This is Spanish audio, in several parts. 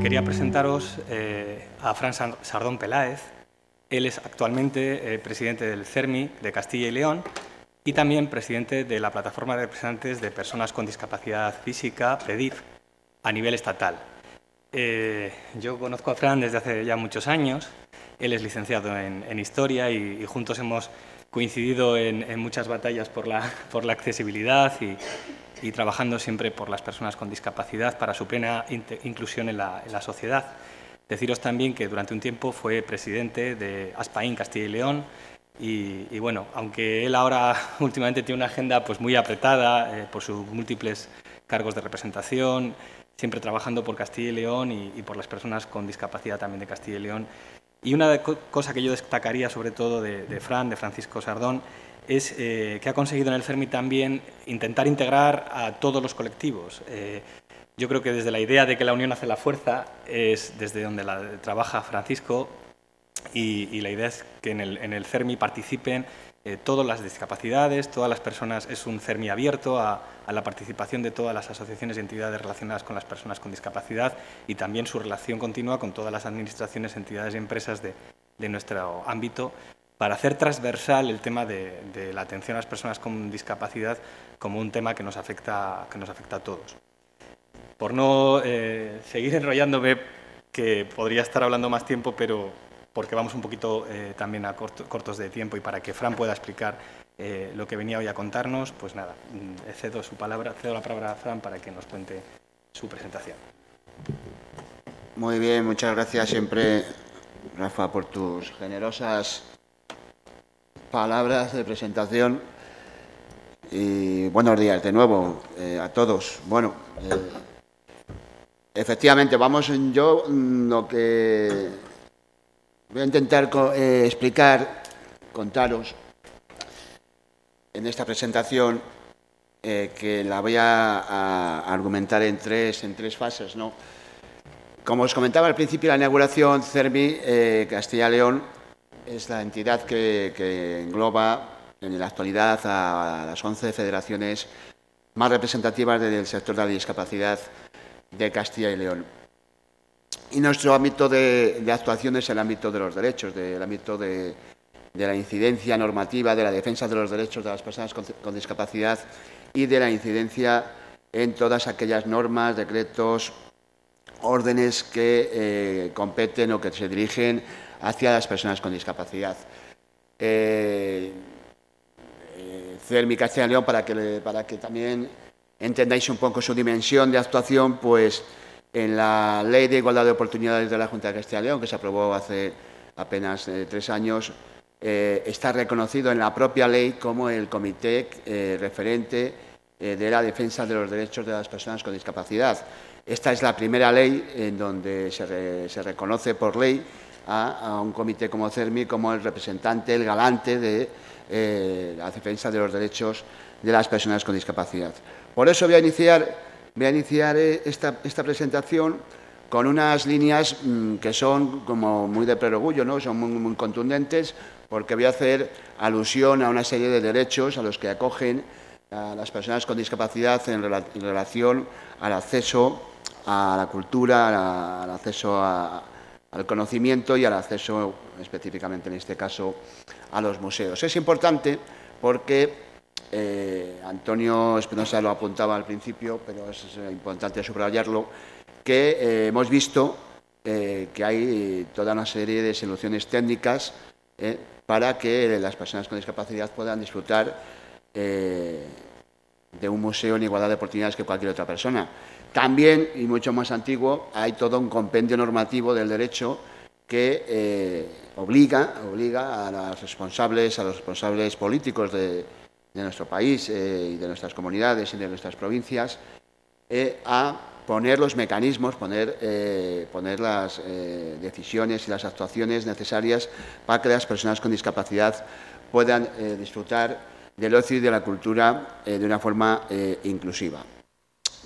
quería presentaros a Fran Sardón Peláez. Él es actualmente presidente del CERMI de Castilla y León y también presidente de la Plataforma de Representantes de Personas con Discapacidad Física, PREDIF, a nivel estatal. Yo conozco a Fran desde hace ya muchos años. Él es licenciado en Historia y juntos hemos coincidido en muchas batallas por la accesibilidad y trabajando siempre por las personas con discapacidad para su plena inclusión en la sociedad. Deciros también que durante un tiempo fue presidente de ASPAIN Castilla y León y bueno, aunque él ahora últimamente tiene una agenda pues muy apretada por sus múltiples cargos de representación, siempre trabajando por Castilla y León y por las personas con discapacidad también de Castilla y León. Y una cosa que yo destacaría sobre todo de Francisco Sardón, es que ha conseguido en el CERMI también intentar integrar a todos los colectivos. Yo creo que desde la idea de que la unión hace la fuerza es desde donde trabaja Francisco y la idea es que en el CERMI participen todas las discapacidades, todas las personas. Es un CERMI abierto a la participación de todas las asociaciones y entidades relacionadas con las personas con discapacidad y también su relación continua con todas las administraciones, entidades y empresas de nuestro ámbito, para hacer transversal el tema de la atención a las personas con discapacidad como un tema que nos afecta a todos. Por no seguir enrollándome, que podría estar hablando más tiempo, pero porque vamos un poquito también cortos de tiempo y para que Fran pueda explicar lo que venía hoy a contarnos, pues nada, cedo la palabra a Fran para que nos cuente su presentación. Muy bien, muchas gracias siempre, Rafa, por tus generosas palabras de presentación y buenos días de nuevo a todos. Bueno, efectivamente, yo lo que voy a intentar contaros en esta presentación, que la voy a argumentar en tres fases, ¿no? Como os comentaba al principio de la inauguración, CERMI Castilla y León es la entidad que engloba en la actualidad a las 11 federaciones más representativas del sector de la discapacidad de Castilla y León. Y nuestro ámbito de actuación es el ámbito de los derechos, del ámbito de la incidencia normativa, de la defensa de los derechos de las personas con discapacidad y de la incidencia en todas aquellas normas, decretos, órdenes que competen o que se dirigen hacia las personas con discapacidad. CERMI Castilla y León, para que también entendáis un poco su dimensión de actuación, pues en la Ley de Igualdad de Oportunidades de la Junta de Castilla y León, que se aprobó hace apenas 3 años, está reconocido en la propia ley como el comité referente de la defensa de los derechos de las personas con discapacidad. Esta es la primera ley en donde se reconoce por ley a un comité como CERMI como el representante, el garante de la defensa de los derechos de las personas con discapacidad. Por eso voy a iniciar esta presentación con unas líneas que son como muy de perogrullo, ¿no? Son muy contundentes, porque voy a hacer alusión a una serie de derechos a los que acogen a las personas con discapacidad en relación al acceso a la cultura, al acceso al conocimiento y al acceso, específicamente en este caso, a los museos. Es importante porque Antonio Espinosa lo apuntaba al principio, pero es importante subrayarlo, que hemos visto que hay toda una serie de soluciones técnicas para que las personas con discapacidad puedan disfrutar de un museo en igualdad de oportunidades que cualquier otra persona. También, y mucho más antiguo, hay todo un compendio normativo del derecho que obliga a los responsables políticos de nuestro país y de nuestras comunidades y de nuestras provincias a poner los mecanismos, poner las decisiones y las actuaciones necesarias para que las personas con discapacidad puedan disfrutar del ocio y de la cultura de una forma inclusiva.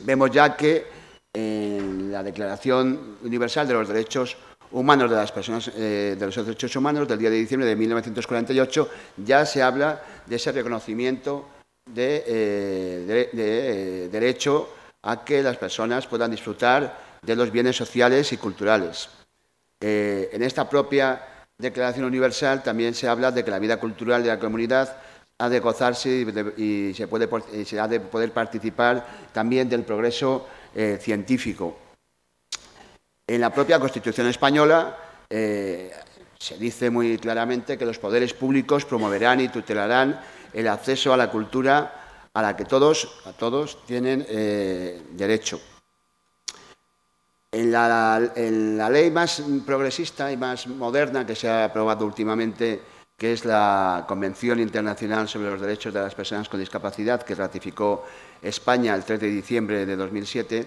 Vemos ya que en la Declaración Universal de los Derechos Humanos de las Personas, de los Derechos Humanos del día de diciembre de 1948, ya se habla de ese reconocimiento de derecho a que las personas puedan disfrutar de los bienes sociales y culturales. En esta propia Declaración Universal también se habla de que la vida cultural de la comunidad ha de gozarse y se ha de poder participar también del progreso científico. En la propia Constitución española se dice muy claramente que los poderes públicos promoverán y tutelarán el acceso a la cultura a la que todos tienen derecho. En la ley más progresista y más moderna que se ha aprobado últimamente, que es la Convención Internacional sobre los Derechos de las Personas con Discapacidad, que ratificó España el 3 de diciembre de 2007,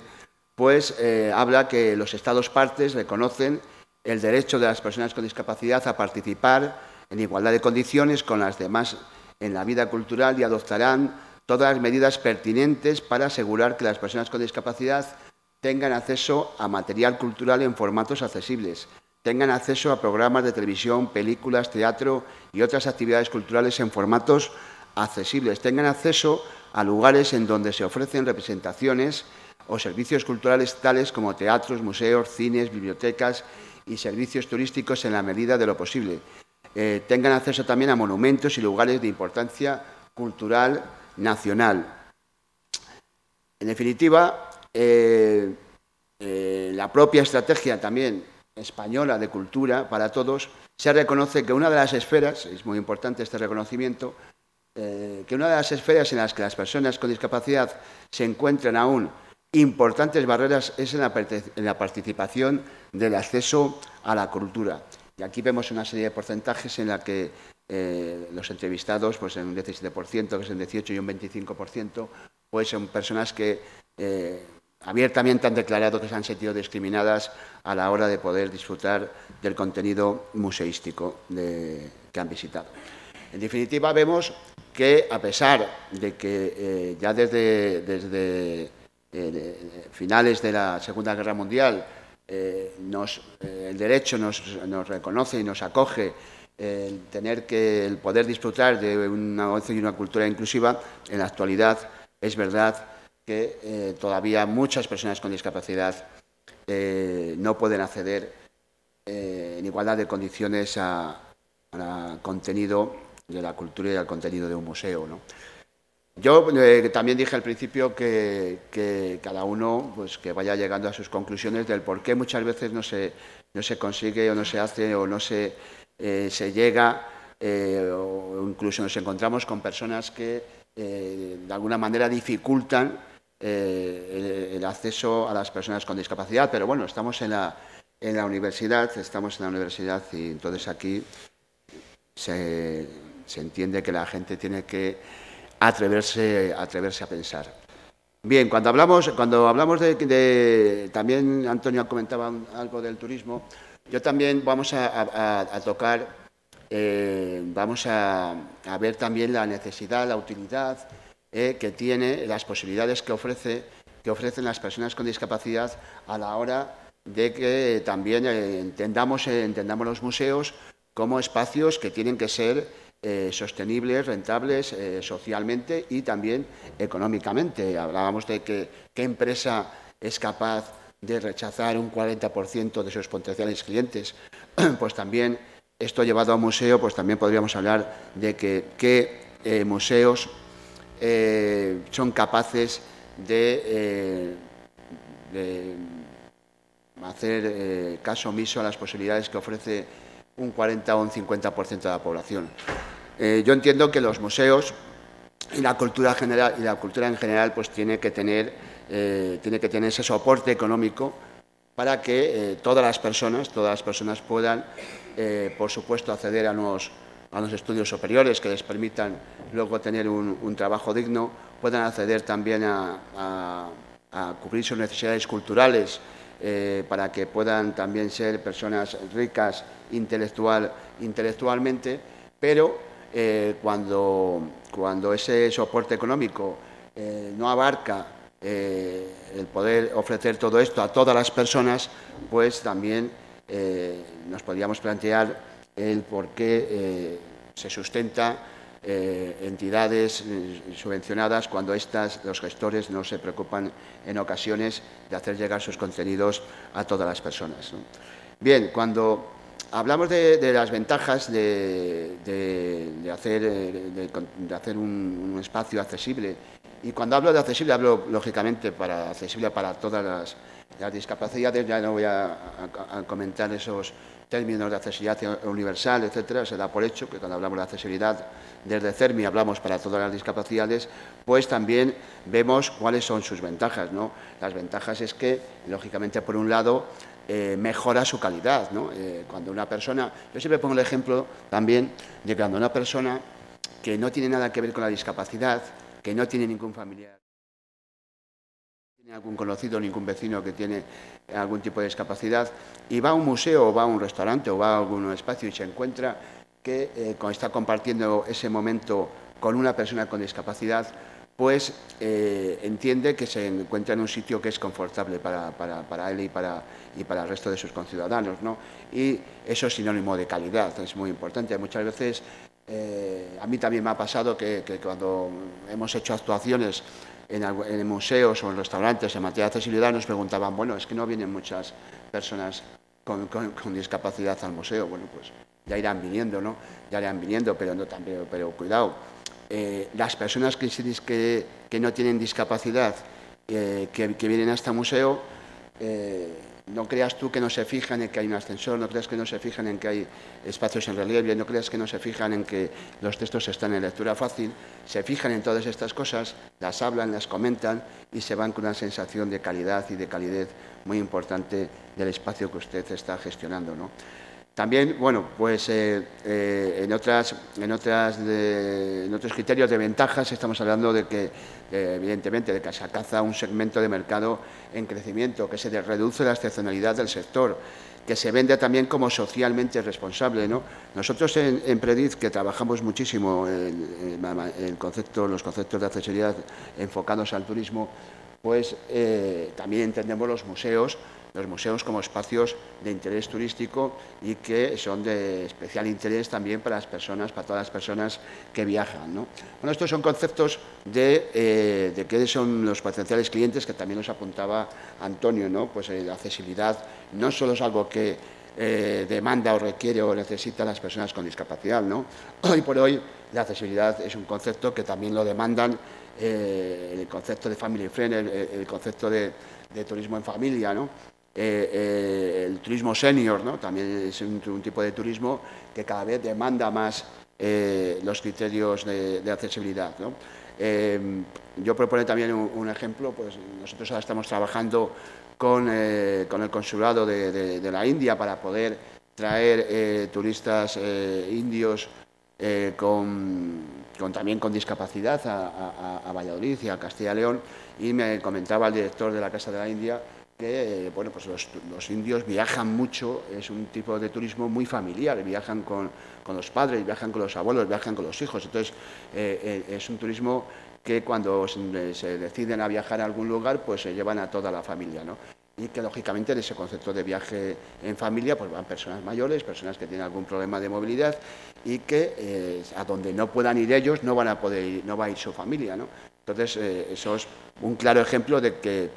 pues habla que los Estados partes reconocen el derecho de las personas con discapacidad a participar en igualdad de condiciones con las demás en la vida cultural y adoptarán todas las medidas pertinentes para asegurar que las personas con discapacidad tengan acceso a material cultural en formatos accesibles, tengan acceso a programas de televisión, películas, teatro y otras actividades culturales en formatos accesibles, tengan acceso a lugares en donde se ofrecen representaciones o servicios culturales tales como teatros, museos, cines, bibliotecas y servicios turísticos en la medida de lo posible. Tengan acceso también a monumentos y lugares de importancia cultural nacional. En definitiva, la propia estrategia también española de cultura para todos se reconoce que una de las esferas, es muy importante este reconocimiento, que una de las esferas en las que las personas con discapacidad se encuentran aún importantes barreras es en la participación del acceso a la cultura. Y aquí vemos una serie de porcentajes en la que los entrevistados, pues en un 17%, que es un 18% y un 25%, pues son personas que abiertamente han declarado que se han sentido discriminadas a la hora de poder disfrutar del contenido museístico que han visitado. En definitiva, vemos que, a pesar de que ya desde finales de la Segunda Guerra Mundial el derecho nos reconoce y nos acoge el poder disfrutar de una ocio y una cultura inclusiva, en la actualidad es verdad que todavía muchas personas con discapacidad no pueden acceder en igualdad de condiciones al contenido de la cultura y al contenido de un museo, ¿no? Yo también dije al principio que cada uno pues, que vaya llegando a sus conclusiones del por qué muchas veces no se consigue o no se hace o no se llega o incluso nos encontramos con personas que de alguna manera dificultan el acceso a las personas con discapacidad. Pero bueno, estamos en la universidad y entonces aquí se entiende que la gente tiene que atreverse a pensar. Bien, cuando hablamos también Antonio comentaba algo del turismo, yo también vamos a tocar, vamos a ver también la necesidad, la utilidad que tiene, las posibilidades que ofrecen las personas con discapacidad a la hora de que también entendamos los museos como espacios que tienen que ser sostenibles, rentables socialmente y también económicamente. Hablábamos de qué empresa es capaz de rechazar un 40% de sus potenciales clientes. Pues también esto llevado a un museo, pues también podríamos hablar de qué museos son capaces de hacer caso omiso a las posibilidades que ofrece un 40 o un 50% de la población. Yo entiendo que los museos y la cultura en general pues tiene que tener ese soporte económico para que todas las personas puedan, por supuesto, acceder a unos estudios superiores que les permitan luego tener un trabajo digno, puedan acceder también a cubrir sus necesidades culturales para que puedan también ser personas ricas intelectualmente, pero cuando ese soporte económico no abarca el poder ofrecer todo esto a todas las personas, pues también nos podríamos plantear el por qué se sustenta entidades subvencionadas cuando los gestores no se preocupan en ocasiones de hacer llegar sus contenidos a todas las personas, ¿no? Bien, cuando hablamos de las ventajas de hacer un espacio accesible, y cuando hablo de accesible hablo lógicamente accesible para todas las discapacidades. Ya no voy a comentar esos términos de accesibilidad universal, etcétera. Se da por hecho que cuando hablamos de accesibilidad desde CERMI hablamos para todas las discapacidades, pues también vemos cuáles son sus ventajas, ¿no? Las ventajas es que, lógicamente, por un lado, mejora su calidad, ¿no? Cuando una persona, yo siempre pongo el ejemplo también de cuando una persona que no tiene nada que ver con la discapacidad, que no tiene ningún familiar, tiene algún conocido, ningún vecino que tiene algún tipo de discapacidad, y va a un museo o va a un restaurante o va a algún espacio y se encuentra que está compartiendo ese momento con una persona con discapacidad, pues entiende que se encuentra en un sitio que es confortable para él y para el resto de sus conciudadanos, ¿no? Y eso es sinónimo de calidad, es muy importante. Muchas veces a mí también me ha pasado que cuando hemos hecho actuaciones en museos o en restaurantes en materia de accesibilidad nos preguntaban, bueno, es que no vienen muchas personas con discapacidad al museo. Bueno, pues ya irán viniendo, ¿no? Ya irán viniendo, pero cuidado. Las personas que no tienen discapacidad, que vienen a este museo, no creas tú que no se fijan en que hay un ascensor, no creas que no se fijan en que hay espacios en relieve, no creas que no se fijan en que los textos están en lectura fácil. Se fijan en todas estas cosas, las hablan, las comentan y se van con una sensación de calidad y de calidez muy importante del espacio que usted está gestionando, ¿no? También, bueno, pues en otros criterios de ventajas estamos hablando de que, evidentemente, de que se alcanza un segmento de mercado en crecimiento, que se reduce la excepcionalidad del sector, que se vende también como socialmente responsable, ¿no? Nosotros en Prediz, que trabajamos muchísimo los conceptos de accesibilidad enfocados al turismo, pues también entendemos los museos como espacios de interés turístico y que son de especial interés también para todas las personas que viajan, ¿no? Bueno, estos son conceptos de qué son los potenciales clientes que también nos apuntaba Antonio, ¿no? Pues la accesibilidad no solo es algo que demanda o requiere o necesita las personas con discapacidad, ¿no? Hoy por hoy la accesibilidad es un concepto que también lo demandan el concepto de family friend, el concepto de turismo en familia, ¿no? El turismo senior, ¿no? También es un tipo de turismo que cada vez demanda más los criterios de accesibilidad, ¿no? Yo propongo también un ejemplo, pues nosotros ahora estamos trabajando con el consulado de la India para poder traer turistas indios también con discapacidad a Valladolid y a Castilla y León, y me comentaba el director de la Casa de la India que bueno, pues los indios viajan mucho, es un tipo de turismo muy familiar, viajan con los padres, viajan con los abuelos, viajan con los hijos. Entonces, es un turismo que cuando se deciden a viajar a algún lugar, pues se llevan a toda la familia, ¿no? Y que, lógicamente, en ese concepto de viaje en familia, pues van personas mayores, personas que tienen algún problema de movilidad y que a donde no puedan ir ellos no van a poder ir, no va a ir su familia, ¿no? Entonces, eso es un claro ejemplo de que,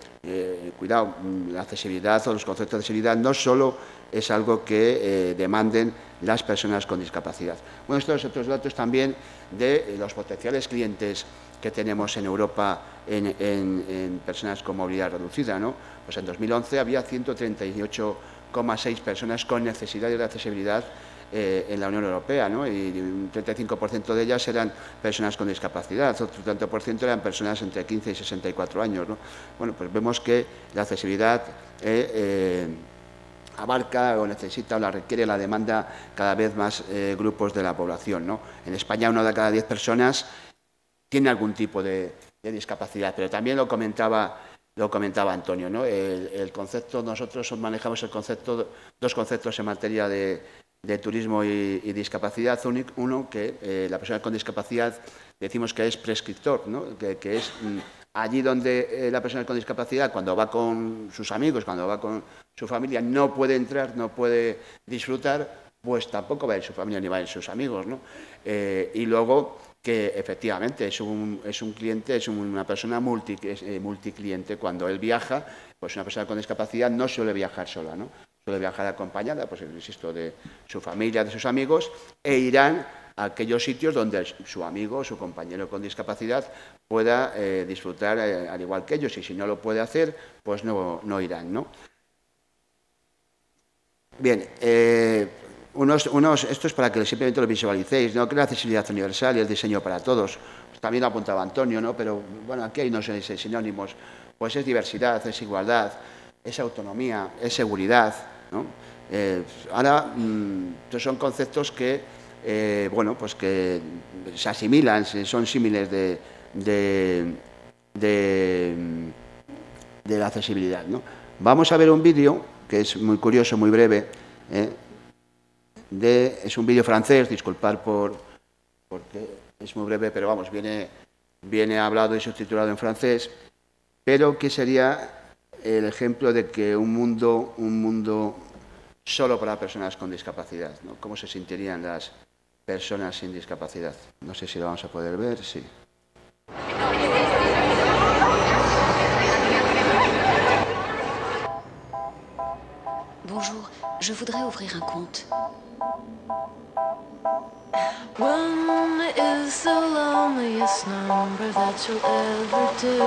cuidado, la accesibilidad o los conceptos de accesibilidad no solo es algo que demanden las personas con discapacidad. Bueno, estos otros datos también de los potenciales clientes que tenemos en Europa en personas con movilidad reducida, ¿no? Pues en 2011 había 138,6 personas con necesidades de accesibilidad en la Unión Europea, ¿no? Y un 35% de ellas eran personas con discapacidad, otro tanto por ciento eran personas entre 15 y 64 años, ¿no? Bueno, pues vemos que la accesibilidad abarca o necesita o la requiere, la demanda cada vez más grupos de la población, ¿no? En España 1 de cada 10 personas tiene algún tipo de discapacidad, pero también lo comentaba Antonio, ¿no? El concepto, nosotros manejamos dos conceptos en materia de turismo y discapacidad. Uno, que la persona con discapacidad decimos que es prescriptor, ¿no? Que es allí donde la persona con discapacidad, cuando va con sus amigos, cuando va con su familia, no puede entrar, no puede disfrutar, pues tampoco va a ir su familia ni va a ir sus amigos, ¿no? Y luego que efectivamente es un cliente, es una persona multicliente. Cuando él viaja, pues una persona con discapacidad no suele viajar sola, ¿no? Suele viajar acompañada, pues insisto, de su familia, de sus amigos, e irán a aquellos sitios donde su amigo, su compañero con discapacidad pueda disfrutar al igual que ellos, y si no lo puede hacer, pues no irán, ¿no? Bien, esto es para que simplemente lo visualicéis, ¿no? Que la accesibilidad universal y el diseño para todos. También lo apuntaba Antonio, ¿no? Pero bueno, aquí hay unos sinónimos. Pues es diversidad, es igualdad, es autonomía, es seguridad, ¿no? Ahora, estos son conceptos que, bueno, pues que se asimilan, son símiles de la accesibilidad, ¿no? Vamos a ver un vídeo que es muy curioso, muy breve, es un vídeo francés, disculpad porque es muy breve, pero vamos, viene hablado y subtitulado en francés, pero que sería el ejemplo de que un mundo solo para personas con discapacidad, ¿no? ¿Cómo se sentirían las personas sin discapacidad? No sé si lo vamos a poder ver, sí. Bonjour, je voudrais ouvrir un compte. One is the loneliest number that you'll ever do.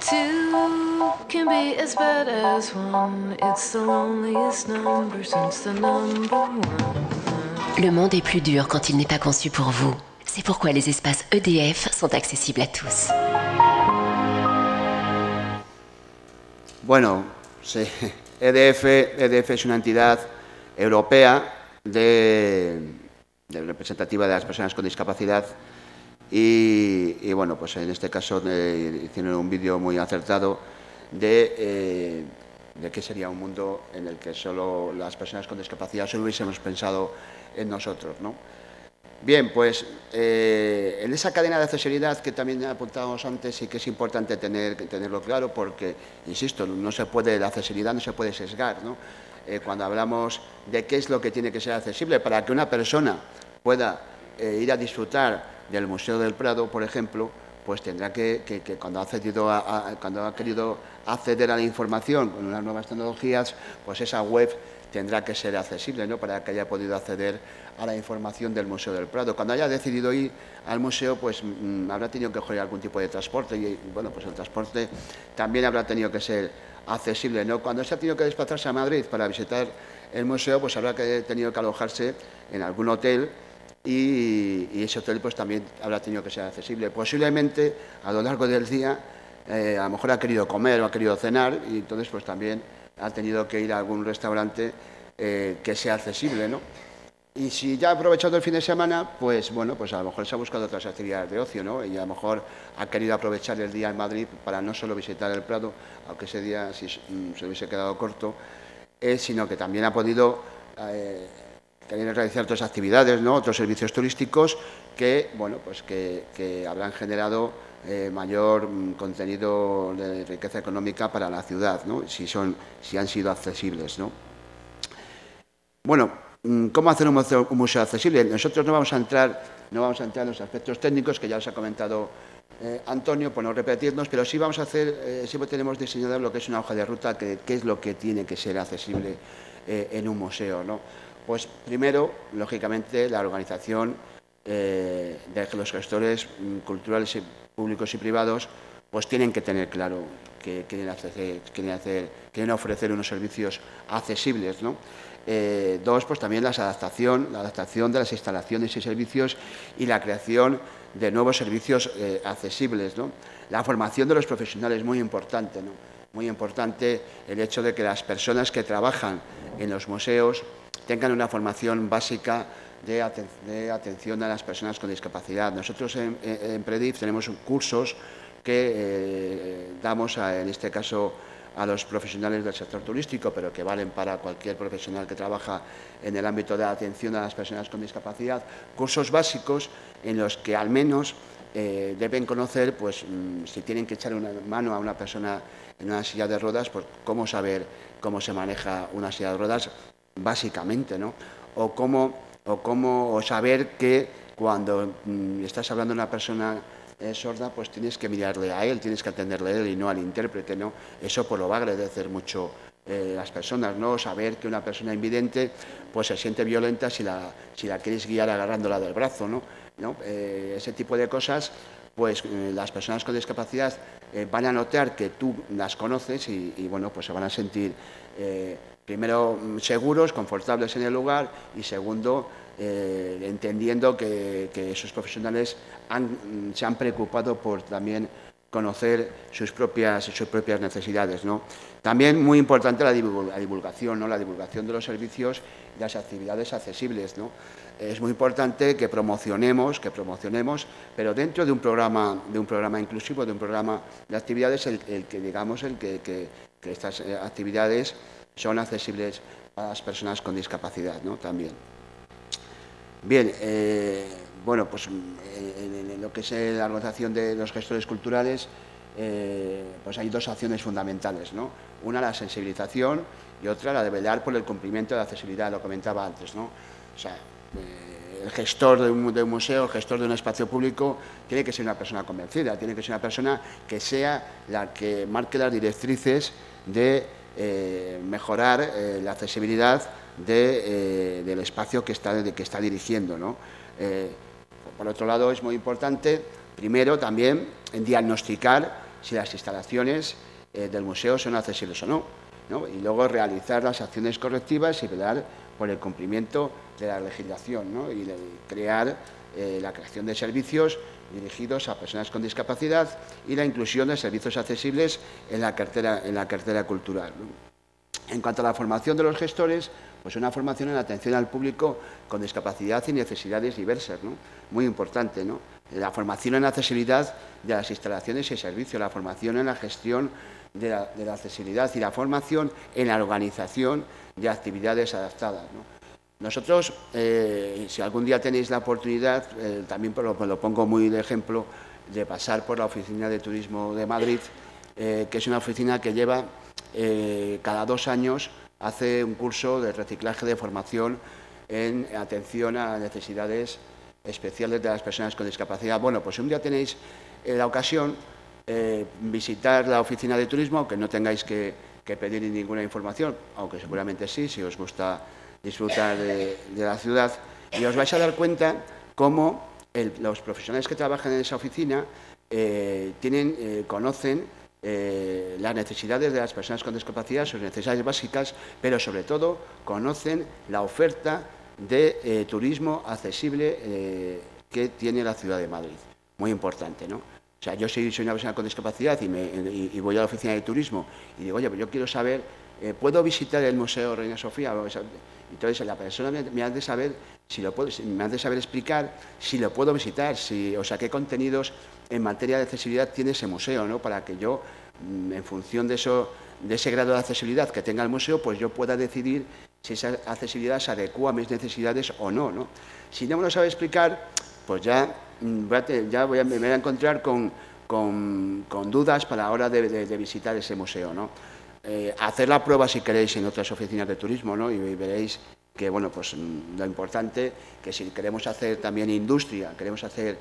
Two can be as bad as one. It's the loneliest number since the number one. Le monde est plus dur quand il n'est pas conçu pour vous. C'est pourquoi les espaces EDF sont accessibles à tous. Bueno, sí. EDF es una entidad europea representativa de las personas con discapacidad y bueno, pues en este caso hicieron un vídeo muy acertado de qué sería un mundo en el que solo las personas con discapacidad solo hubiésemos pensado en nosotros, ¿no? Bien, pues en esa cadena de accesibilidad que también apuntábamos antes, sí que es importante tenerlo claro porque, insisto, la accesibilidad no se puede sesgar, ¿no? Cuando hablamos de qué es lo que tiene que ser accesible para que una persona pueda ir a disfrutar del Museo del Prado, por ejemplo, pues tendrá que cuando ha querido acceder a la información con unas nuevas tecnologías, pues esa web tendrá que ser accesible, ¿no? Para que haya podido acceder a la información del Museo del Prado. Cuando haya decidido ir al museo, pues habrá tenido que coger algún tipo de transporte y, bueno, pues el transporte también habrá tenido que ser accesible, ¿no? Cuando se ha tenido que desplazarse a Madrid para visitar el museo, pues habrá tenido que alojarse en algún hotel y ese hotel pues también habrá tenido que ser accesible. Posiblemente a lo largo del día a lo mejor ha querido comer o ha querido cenar y entonces pues también ha tenido que ir a algún restaurante que sea accesible, ¿no? Y si ya ha aprovechado el fin de semana, pues bueno, pues a lo mejor se ha buscado otras actividades de ocio, ¿no? Y a lo mejor ha querido aprovechar el día en Madrid para no solo visitar el Prado, aunque ese día si se hubiese quedado corto, sino que también ha podido realizar otras actividades, ¿no? Otros servicios turísticos que, bueno, pues que habrán generado mayor contenido de riqueza económica para la ciudad, ¿no? Si han sido accesibles, ¿no? Bueno, ¿cómo hacer un museo accesible? Nosotros no vamos a entrar en los aspectos técnicos que ya os ha comentado Antonio, por no repetirnos, pero sí vamos a hacer, siempre tenemos diseñado lo que es una hoja de ruta, qué es lo que tiene que ser accesible en un museo, ¿no? Pues primero, lógicamente, la organización de los gestores culturales públicos y privados pues tienen que tener claro que quieren ofrecer unos servicios accesibles, ¿no? Dos, pues también la adaptación de las instalaciones y servicios y la creación de nuevos servicios accesibles, ¿no? La formación de los profesionales, muy importante, ¿no? Muy importante el hecho de que las personas que trabajan en los museos tengan una formación básica de atención a las personas con discapacidad. Nosotros en PREDIF tenemos cursos que damos, en este caso, a los profesionales del sector turístico, pero que valen para cualquier profesional que trabaja en el ámbito de la atención a las personas con discapacidad, cursos básicos en los que al menos deben conocer, pues, si tienen que echar una mano a una persona en una silla de ruedas, pues cómo saber cómo se maneja una silla de ruedas, básicamente, ¿no? O cómo o saber que cuando estás hablando de una persona sorda, pues tienes que mirarle a él, tienes que atenderle a él y no al intérprete, ¿no? Eso pues lo va a agradecer mucho las personas, ¿no? Saber que una persona invidente pues se siente violenta si la quieres guiar agarrándola del brazo, ¿no? Ese tipo de cosas, pues las personas con discapacidad van a notar que tú las conoces y bueno, pues se van a sentir primero seguros, confortables en el lugar y segundo, entendiendo que esos profesionales se han preocupado por también conocer sus propias necesidades, ¿no? También muy importante la divulgación, ¿no? La divulgación de los servicios y las actividades accesibles, ¿no? Es muy importante que promocionemos, pero dentro de un programa inclusivo, de un programa de actividades, el que estas actividades son accesibles a las personas con discapacidad, ¿no? También. Bien, bueno, pues en lo que es la organización de los gestores culturales, pues hay dos acciones fundamentales, ¿no? Una, la sensibilización y otra, la de velar por el cumplimiento de la accesibilidad, lo comentaba antes, ¿no? O sea, el gestor de un museo, el gestor de un espacio público, tiene que ser una persona convencida, tiene que ser una persona que sea la que marque las directrices de mejorar la accesibilidad del espacio que está dirigiendo, ¿no? Por otro lado, es muy importante, primero, también, en diagnosticar si las instalaciones del museo son accesibles o no, ¿no? Y luego realizar las acciones correctivas y velar por el cumplimiento de la legislación, ¿no? Y crear la creación de servicios dirigidos a personas con discapacidad y la inclusión de servicios accesibles en la cartera cultural, ¿no? En cuanto a la formación de los gestores, pues una formación en atención al público con discapacidad y necesidades diversas, ¿no? Muy importante, ¿no? La formación en accesibilidad de las instalaciones y servicios, la formación en la gestión de la accesibilidad y la formación en la organización de actividades adaptadas, ¿no? Nosotros, si algún día tenéis la oportunidad, también lo pongo muy de ejemplo, de pasar por la Oficina de Turismo de Madrid, que es una oficina que lleva cada 2 años, hace un curso de reciclaje de formación en atención a necesidades especiales de las personas con discapacidad. Bueno, pues un día tenéis la ocasión visitar la Oficina de Turismo, aunque no tengáis que pedir ninguna información, aunque seguramente sí, si os gusta disfrutar de la ciudad, y os vais a dar cuenta cómo los profesionales que trabajan en esa oficina conocen las necesidades de las personas con discapacidad, sus necesidades básicas, pero sobre todo conocen la oferta de turismo accesible que tiene la ciudad de Madrid. Muy importante, ¿no? O sea, yo soy una persona con discapacidad y voy a la oficina de turismo y digo, oye, pues yo quiero saber, ¿puedo visitar el Museo Reina Sofía? Entonces, la persona me ha de saber me ha de saber explicar si lo puedo visitar, o sea, qué contenidos en materia de accesibilidad tiene ese museo, ¿no? Para que yo, en función de ese grado de accesibilidad que tenga el museo, pues yo pueda decidir si esa accesibilidad se adecua a mis necesidades o no, ¿no? Si no me lo sabe explicar, pues ya me voy a encontrar con dudas para la hora de visitar ese museo, ¿no? Hacer la prueba, si queréis, en otras oficinas de turismo, ¿no? Y veréis que, bueno, pues lo importante, que si queremos hacer también industria, queremos hacer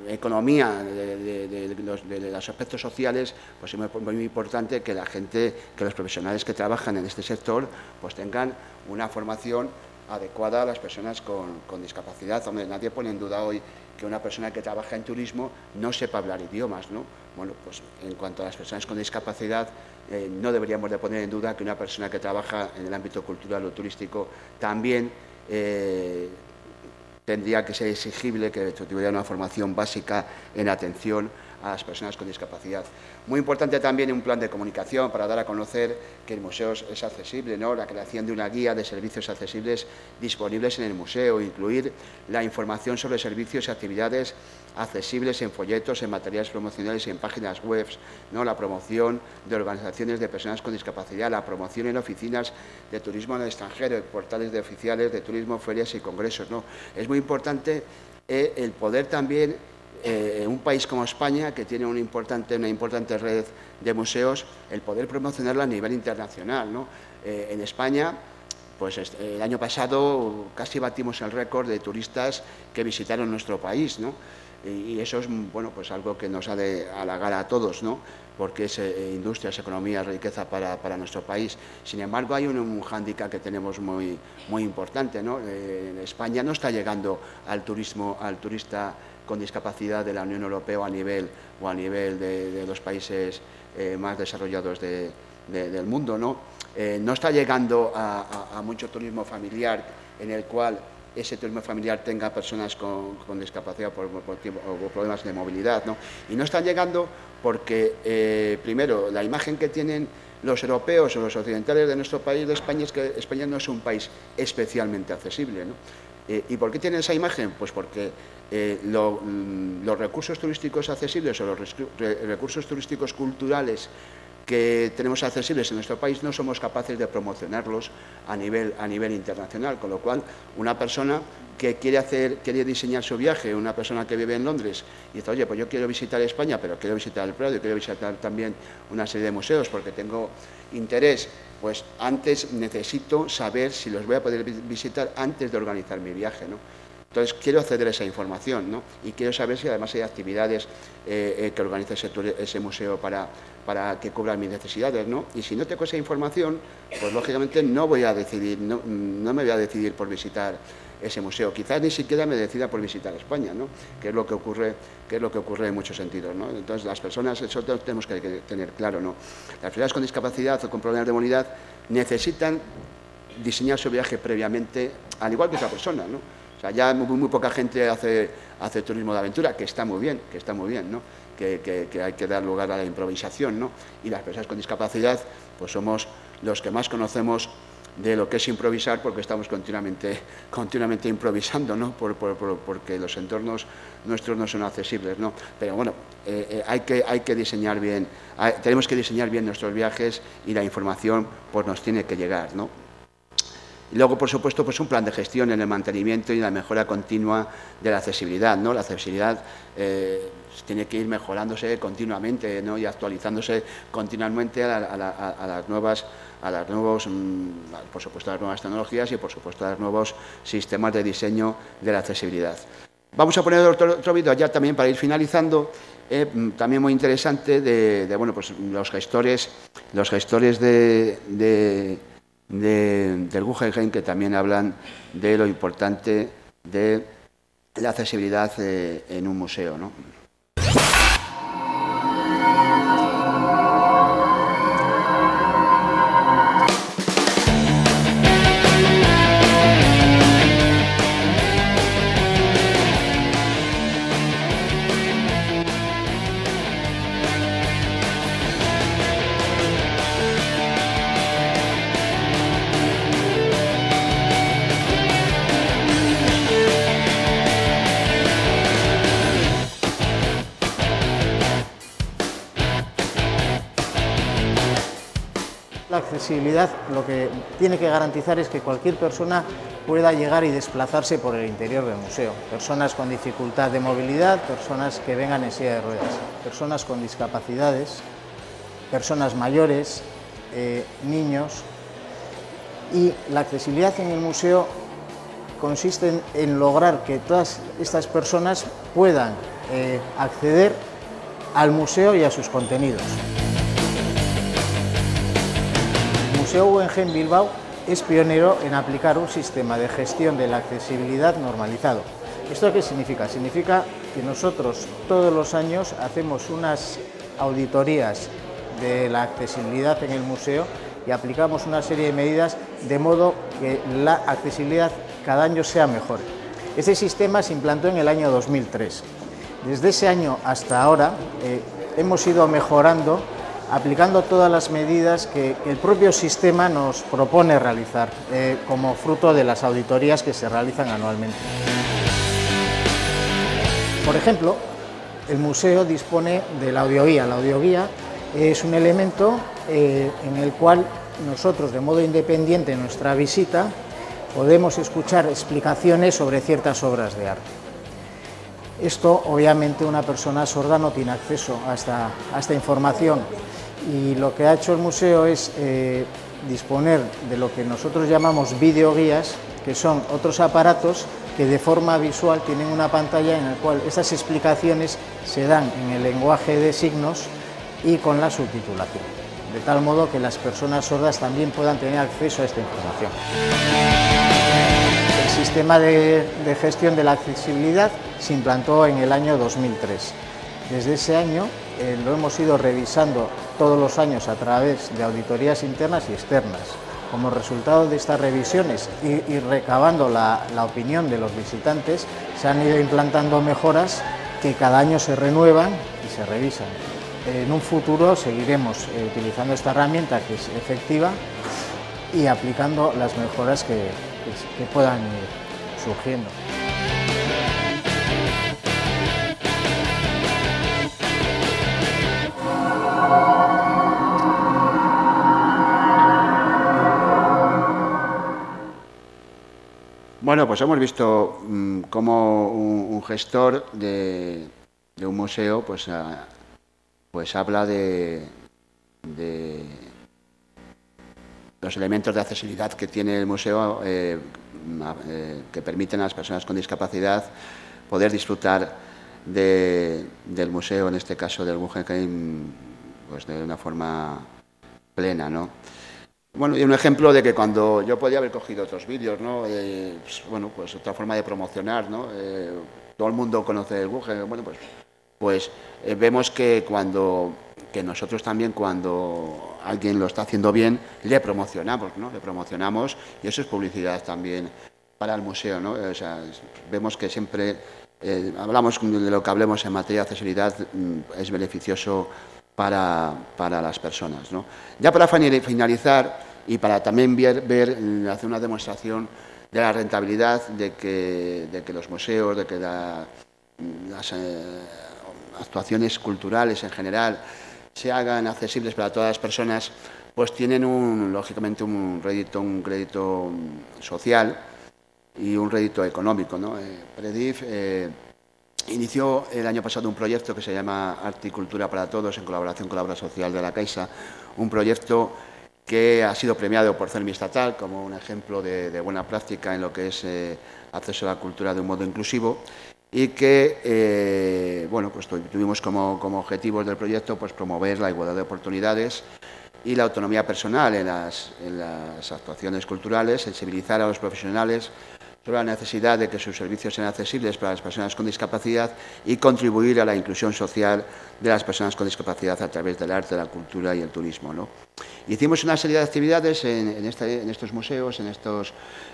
economía de los aspectos sociales, pues es muy importante que que los profesionales que trabajan en este sector, pues tengan una formación adecuada a las personas con discapacidad. Hombre, nadie pone en duda hoy que una persona que trabaja en turismo no sepa hablar idiomas, ¿no? Bueno, pues en cuanto a las personas con discapacidad, no deberíamos de poner en duda que una persona que trabaja en el ámbito cultural o turístico también tendría que ser exigible que tuviera una formación básica en atención a las personas con discapacidad. Muy importante también un plan de comunicación para dar a conocer que el museo es accesible, ¿no? La creación de una guía de servicios accesibles disponibles en el museo, incluir la información sobre servicios y actividades accesibles en folletos, en materiales promocionales y en páginas web, ¿no? La promoción de organizaciones de personas con discapacidad, la promoción en oficinas de turismo en el extranjero, en portales de oficiales de turismo, ferias y congresos, ¿no? Es muy importante el poder también, en un país como España, que tiene una importante red de museos, el poder promocionarla a nivel internacional, ¿no? En España, Pues el año pasado casi batimos el récord de turistas que visitaron nuestro país, ¿no? Y eso es, bueno, pues algo que nos ha de halagar a todos, ¿no? Porque es industria, es economía, es riqueza para nuestro país. Sin embargo, hay un hándicap que tenemos muy importante, ¿no? En España no está llegando al turista con discapacidad de la Unión Europea o a nivel de los países más desarrollados del mundo, ¿no? No está llegando a mucho turismo familiar en el cual ese turismo familiar tenga personas con discapacidad o problemas de movilidad, ¿no? Y no están llegando porque, primero, la imagen que tienen los europeos o los occidentales de nuestro país, de España, es que España no es un país especialmente accesible, ¿no? ¿Y por qué tienen esa imagen? Pues porque los recursos turísticos accesibles o los recursos turísticos culturales que tenemos accesibles en nuestro país no somos capaces de promocionarlos a nivel internacional, con lo cual una persona que quiere diseñar su viaje, una persona que vive en Londres y dice, oye, pues yo quiero visitar España, pero quiero visitar el Prado y quiero visitar también una serie de museos porque tengo interés, pues antes necesito saber si los voy a poder visitar antes de organizar mi viaje, ¿no? Entonces, quiero acceder a esa información, ¿no? Y quiero saber si además hay actividades que organiza ese museo para que cubran mis necesidades, ¿no? Y si no tengo esa información, pues lógicamente no me voy a decidir por visitar ese museo. Quizás ni siquiera me decida por visitar España, ¿no? Que es lo que ocurre en muchos sentidos, ¿no? Entonces, las personas, eso tenemos que tener claro, ¿no? Las personas con discapacidad o con problemas de movilidad necesitan diseñar su viaje previamente, al igual que otra persona, ¿no? O sea, ya muy poca gente hace turismo de aventura, que está muy bien, ¿no? Que hay que dar lugar a la improvisación, ¿no? Y las personas con discapacidad, pues somos los que más conocemos de lo que es improvisar, porque estamos continuamente improvisando, ¿no? Porque los entornos nuestros no son accesibles, ¿no? Pero bueno, hay que diseñar bien, tenemos que diseñar bien nuestros viajes y la información pues nos tiene que llegar, ¿no? Y luego, por supuesto, pues un plan de gestión en el mantenimiento y la mejora continua de la accesibilidad, ¿no? La accesibilidad tiene que ir mejorándose continuamente, ¿no? Y actualizándose continuamente a las nuevas tecnologías y, por supuesto, a los nuevos sistemas de diseño de la accesibilidad. Vamos a poner otro vídeo ya también para ir finalizando, también muy interesante, bueno, pues los gestores del Guggenheim, que también hablan de lo importante de la accesibilidad en un museo, ¿no? La accesibilidad lo que tiene que garantizar es que cualquier persona pueda llegar y desplazarse por el interior del museo. Personas con dificultad de movilidad, personas que vengan en silla de ruedas, personas con discapacidades, personas mayores, niños. Y la accesibilidad en el museo consiste en lograr que todas estas personas puedan acceder al museo y a sus contenidos. El Museo Guggenheim Bilbao es pionero en aplicar un sistema de gestión de la accesibilidad normalizado. ¿Esto qué significa? Significa que nosotros todos los años hacemos unas auditorías de la accesibilidad en el museo y aplicamos una serie de medidas de modo que la accesibilidad cada año sea mejor. Este sistema se implantó en el año 2003. Desde ese año hasta ahora hemos ido mejorando, aplicando todas las medidas que el propio sistema nos propone realizar, como fruto de las auditorías que se realizan anualmente. Por ejemplo, el museo dispone de la audioguía. La audioguía es un elemento en el cual nosotros, de modo independiente en nuestra visita, podemos escuchar explicaciones sobre ciertas obras de arte. Esto, obviamente, una persona sorda no tiene acceso a esta información. Y lo que ha hecho el museo es disponer de lo que nosotros llamamos videoguías, que son otros aparatos que de forma visual tienen una pantalla en la cual estas explicaciones se dan en el lenguaje de signos y con la subtitulación, de tal modo que las personas sordas también puedan tener acceso a esta información. El sistema de gestión de la accesibilidad se implantó en el año 2003. Desde ese año lo hemos ido revisando todos los años a través de auditorías internas y externas. Como resultado de estas revisiones y recabando la opinión de los visitantes, se han ido implantando mejoras que cada año se renuevan y se revisan. En un futuro seguiremos utilizando esta herramienta, que es efectiva, y aplicando las mejoras que puedan ir surgiendo. Bueno, pues hemos visto cómo un gestor de un museo pues habla de los elementos de accesibilidad que tiene el museo que permiten a las personas con discapacidad poder disfrutar del museo, en este caso del Guggenheim, pues de una forma plena, ¿no? Bueno, y un ejemplo de que cuando yo podía haber cogido otros vídeos, ¿no? Pues otra forma de promocionar, ¿no? Todo el mundo conoce el Guggenheim, bueno, pues vemos que nosotros también, cuando alguien lo está haciendo bien, le promocionamos, ¿no? Le promocionamos, y eso es publicidad también para el museo, ¿no? O sea, vemos que siempre hablamos de lo que hablemos en materia de accesibilidad, es beneficioso para las personas, ¿no? Ya para finalizar y para también hacer una demostración de la rentabilidad de que los museos, de que las actuaciones culturales en general se hagan accesibles para todas las personas, pues tienen lógicamente un crédito social y un rédito económico, ¿no? Predif inició el año pasado un proyecto que se llama Arte y Cultura para Todos, en colaboración con la Obra Social de la Caixa, un proyecto que ha sido premiado por CERMI estatal como un ejemplo de buena práctica en lo que es acceso a la cultura de un modo inclusivo, y que pues tuvimos como objetivos del proyecto pues promover la igualdad de oportunidades y la autonomía personal en las actuaciones culturales, sensibilizar a los profesionales sobre la necesidad de que sus servicios sean accesibles para las personas con discapacidad y contribuir a la inclusión social de las personas con discapacidad a través del arte, la cultura y el turismo, ¿no? Hicimos una serie de actividades en estos museos,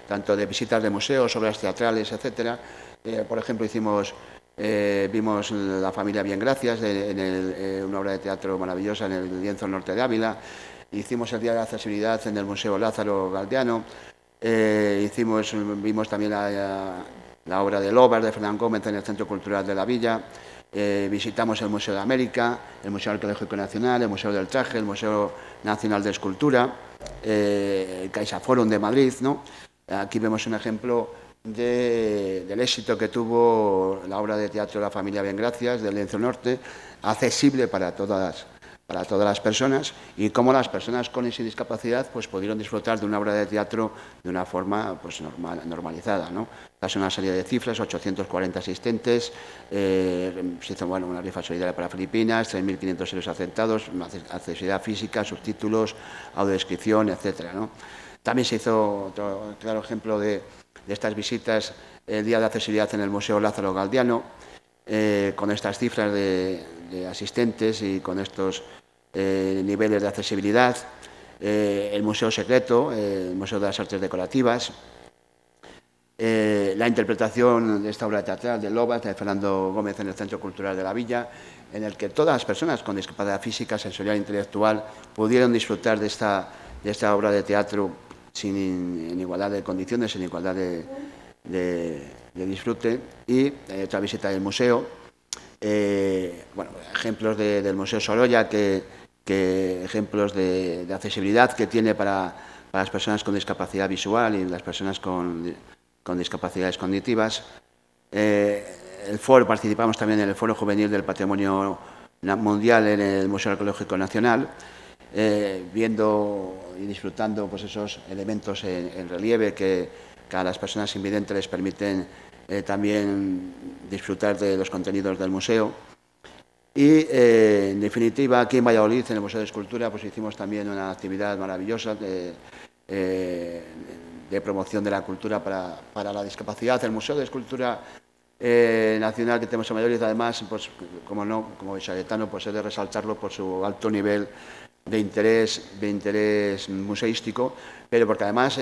tanto de visitas de museos, obras teatrales, etcétera. Por ejemplo, vimos La familia Bien Gracias, una obra de teatro maravillosa en el Lienzo Norte de Ávila. Hicimos el Día de la Accesibilidad en el Museo Lázaro Galdiano. Vimos también la obra de Lobar de Fernán Gómez en el Centro Cultural de la Villa. Visitamos el Museo de América, el Museo Arqueológico Nacional, el Museo del Traje, el Museo Nacional de Escultura, el CaixaForum de Madrid, ¿no? Aquí vemos un ejemplo del éxito que tuvo la obra de teatro La familia Bien Gracias del Lienzo Norte, accesible para todas las personas, y cómo las personas con y sin discapacidad pues pudieron disfrutar de una obra de teatro de una forma pues normalizada, ¿no? Es una serie de cifras: 840 asistentes, se hizo una rifa solidaria para Filipinas, 3.500 euros aceptados, accesibilidad física, subtítulos, audiodescripción, etcétera, ¿no? También se hizo otro claro ejemplo de estas visitas, el Día de Accesibilidad en el Museo Lázaro Galdiano, con estas cifras de asistentes y con estos niveles de accesibilidad. El Museo Secreto, el Museo de las Artes Decorativas, la interpretación de esta obra teatral de Lobat de Fernando Gómez en el Centro Cultural de la Villa, en el que todas las personas con discapacidad física, sensorial e intelectual pudieron disfrutar de esta obra de teatro en igualdad de condiciones, en igualdad de disfrute. Y otra visita del museo, ejemplos del Museo Sorolla, ejemplos de accesibilidad que tiene para las personas con discapacidad visual y las personas con discapacidades cognitivas. Participamos también en el Foro Juvenil del Patrimonio Mundial en el Museo Arqueológico Nacional. viendo y disfrutando pues, esos elementos en relieve que a las personas invidentes les permiten también disfrutar de los contenidos del museo. Y, en definitiva, aquí en Valladolid, en el Museo de Escultura, pues hicimos también una actividad maravillosa de promoción de la cultura para la discapacidad. El Museo de Escultura Nacional que tenemos en Valladolid, además, pues, como vallisoletano, pues he de resaltarlo por su alto nivel de interés museístico, pero porque además,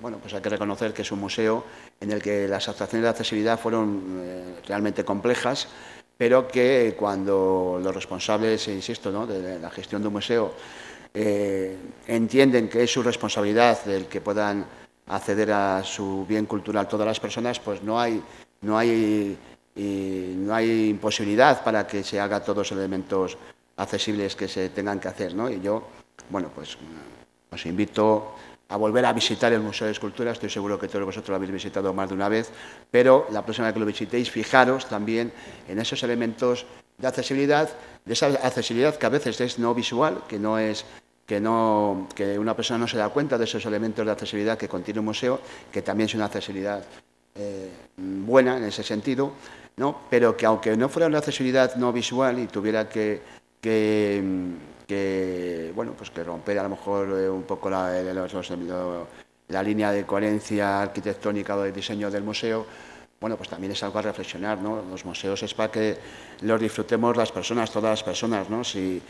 bueno, pues hay que reconocer que es un museo en el que las actuaciones de accesibilidad fueron realmente complejas, pero que cuando los responsables, insisto, ¿no?, de la gestión de un museo entienden que es su responsabilidad el que puedan acceder a su bien cultural todas las personas, pues no hay imposibilidad para que se haga todos los elementos accesibles que se tengan que hacer, ¿no? Y yo, bueno, pues os invito a volver a visitar el Museo de Escultura. Estoy seguro que todos vosotros lo habéis visitado más de una vez, pero la próxima vez que lo visitéis, fijaros también en esos elementos de accesibilidad, de esa accesibilidad que a veces es no visual, que una persona no se da cuenta de esos elementos de accesibilidad que contiene un museo, que también es una accesibilidad buena en ese sentido, ¿no? Pero que aunque no fuera una accesibilidad no visual y tuviera bueno, pues que romper a lo mejor un poco la línea de coherencia arquitectónica o de diseño del museo, bueno, pues también es algo a reflexionar, ¿no? Los museos es para que los disfrutemos las personas, todas las personas, ¿no? Si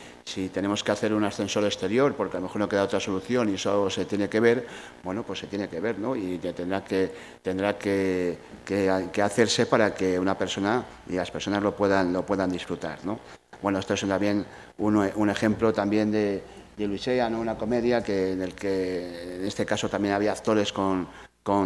tenemos que hacer un ascensor exterior, porque a lo mejor no queda otra solución y eso se tiene que ver, bueno, pues se tiene que ver, ¿no? Y tendrá que hacerse para que una persona y las personas lo puedan disfrutar, ¿no? Bueno, esto es también un ejemplo también de Luisea, ¿no? Una comedia en el que en este caso también había actores con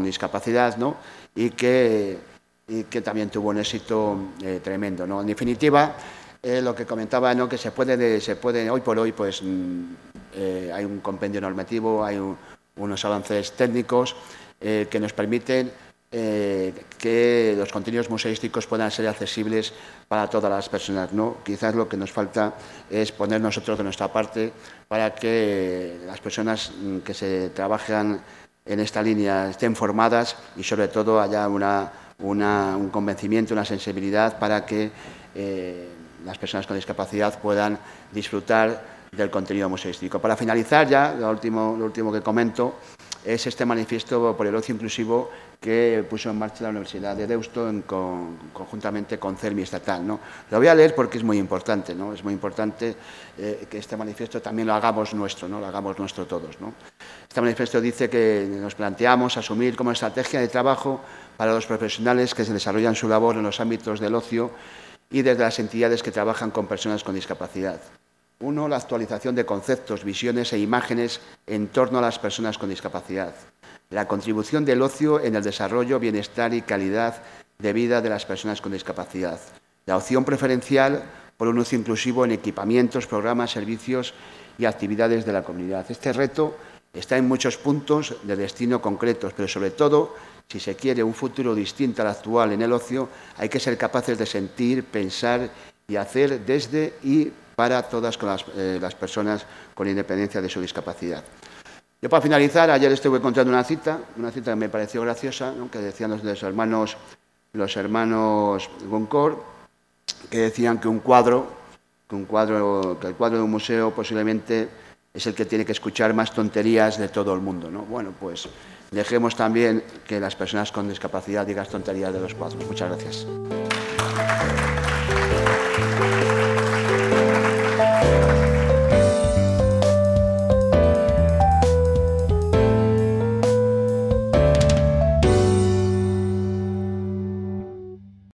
discapacidad, ¿no? Y que también tuvo un éxito tremendo, ¿no? En definitiva, lo que comentaba, ¿no?, que se puede hoy por hoy, pues hay un compendio normativo, hay unos avances técnicos que nos permiten que los contenidos museísticos puedan ser accesibles para todas las personas, ¿no? Quizás lo que nos falta es poner nosotros de nuestra parte para que las personas que se trabajan en esta línea estén formadas y, sobre todo, haya un convencimiento, una sensibilidad para que las personas con discapacidad puedan disfrutar del contenido museístico. Para finalizar, ya lo último que comento es este manifiesto por el ocio inclusivo que puso en marcha la Universidad de Deusto conjuntamente con CERMI estatal, ¿no? Lo voy a leer porque es muy importante, ¿no? Es muy importante que este manifiesto también lo hagamos nuestro, ¿no? Lo hagamos nuestro todos, ¿no? Este manifiesto dice que nos planteamos asumir como estrategia de trabajo para los profesionales que se desarrollan su labor en los ámbitos del ocio y desde las entidades que trabajan con personas con discapacidad. 1. La actualización de conceptos, visiones e imágenes en torno a las personas con discapacidad. La contribución del ocio en el desarrollo, bienestar y calidad de vida de las personas con discapacidad. La opción preferencial por un ocio inclusivo en equipamientos, programas, servicios y actividades de la comunidad. Este reto está en muchos puntos de destino concretos, pero sobre todo, si se quiere un futuro distinto al actual en el ocio, hay que ser capaces de sentir, pensar y hacer desde y para todas las personas con independencia de su discapacidad. Yo, para finalizar, ayer estuve encontrando una cita que me pareció graciosa, ¿no?, que decían los hermanos Goncourt, que decían que el cuadro de un museo posiblemente es el que tiene que escuchar más tonterías de todo el mundo, ¿no? Bueno, pues dejemos también que las personas con discapacidad digan tonterías de los cuadros. Muchas gracias.